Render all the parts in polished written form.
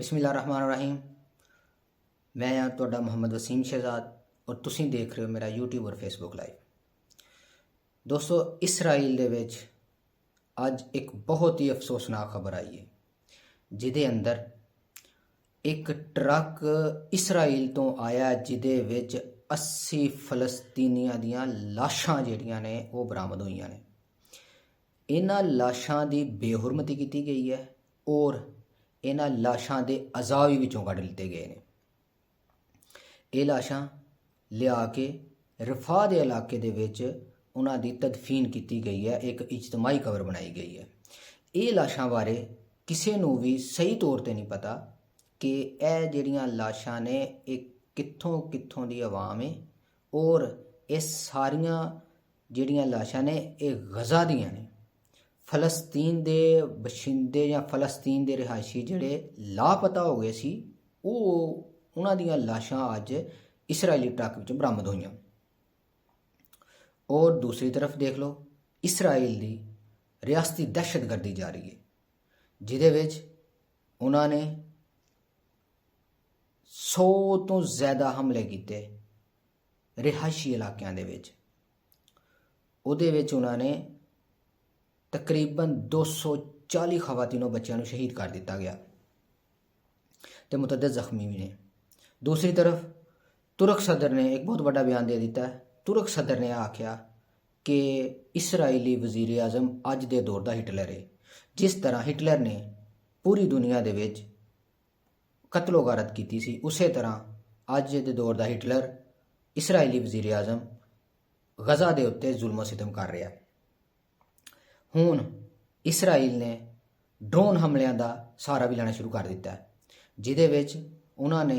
बिस्मिल्लाहिर्रहमानिर्रहीम। मैं हाँ तुहाडा मुहम्मद वसीम शहजाद और तुसीं देख रहे हो मेरा यूट्यूब और फेसबुक लाइव। दोस्तों, इसराइल दे विच अज एक बहुत ही अफसोसनाक खबर आई है जिदे अंदर एक ट्रक इसराइल तो आया जिदे विच 80 फलस्तीनियां दियां लाशां जिहड़ियां ने वो बरामद होईयां ने। इन्हां लाशां दी बेहुरमती की गई है और इन्हां लाशां दे अज़ा भी विचों कढ़ लिते गए ने। ये लाशां लिया के रफा दे इलाके दे विच उन्हां दी तदफीन की गई है, एक इजतमाही कबर बनाई गई है। ये लाशां बारे किसी नूं भी सही तौर पर नहीं पता कि यह जिहड़ियां लाशां ने एक कित्थों कित्थों दी आवाम है और ये सारियां जिहड़ियां लाशां ने ये गज़ा दियां ने। फलस्तीन दे बशिंदे या फलस्तीन दे रिहायशी जिहड़े लापता हो गए सी उन्हां दियां लाशां अज इसराइली ट्रक विच बरामद होईयां। और दूसरी तरफ देख लो, इसराइल दी रियासती दहशतगर्दी जारी है जिहदे विच उन्होंने 100 तो ज़्यादा हमले किए रिहायशी इलाकों दे विच। उहदे विच उन्होंने तकरीबन 240 खवातीनों बच्चों को शहीद कर दिता गया तो मुतअद्दिद जख्मी भी ने। दूसरी तरफ तुर्क सदर ने एक बहुत बड़ा बयान दे दिता है। तुर्क सदर ने आख्या कि इसराइली वजीर आज़म अज दे दौर दा हिटलर है। जिस तरह हिटलर ने पूरी दुनिया दे विच कत्लो गारत की सी, उस तरह अज दे दौर दा हिटलर इसराइली वजीर आज़म गज़ा दे उत्ते जुल्म सितम कर रहा है। हुण इसराइल ने ड्रोन हमलियां दा सहारा भी लेना शुरू कर दिता है जिहदे विच उन्होंने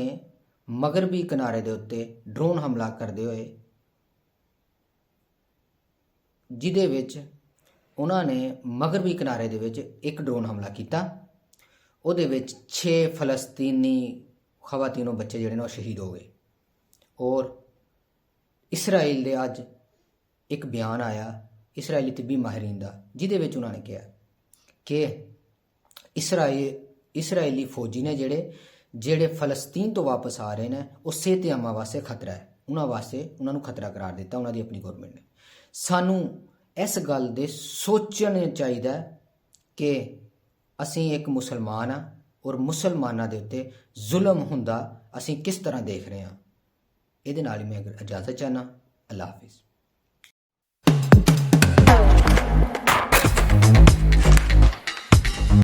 मगरबी किनारे दे उत्ते ड्रोन हमला करते हुए जिहदे विच उन्होंने मगरबी किनारे दे विच एक ड्रोन हमला किया। उहदे विच 6 फलस्तीनी खवातीनों बच्चे जिहड़े ने शहीद हो गए। और इसराइल दे अज एक बयान आया इसराइली तिब्बी माहिरीन का जिहदे विच उन्होंने कहा कि इसराइली फौजी ने जेड़े फलस्तीन तो वापस आ रहे हैं वो सेहतयामा वास्ते खतरा है, उन्होंने वास्ते उन्होंने खतरा करार दिता उन्होंने अपनी गौरमेंट ने। सानू इस गल दे सोचना चाहिए कि असी एक मुसलमान हाँ और मुसलमानों के उत्ते जुल्म हुंदा असी किस तरह देख रहे हैं। इहदे नाल ही मैं इजाज़त चाहना। अल्लाह हाफिज़।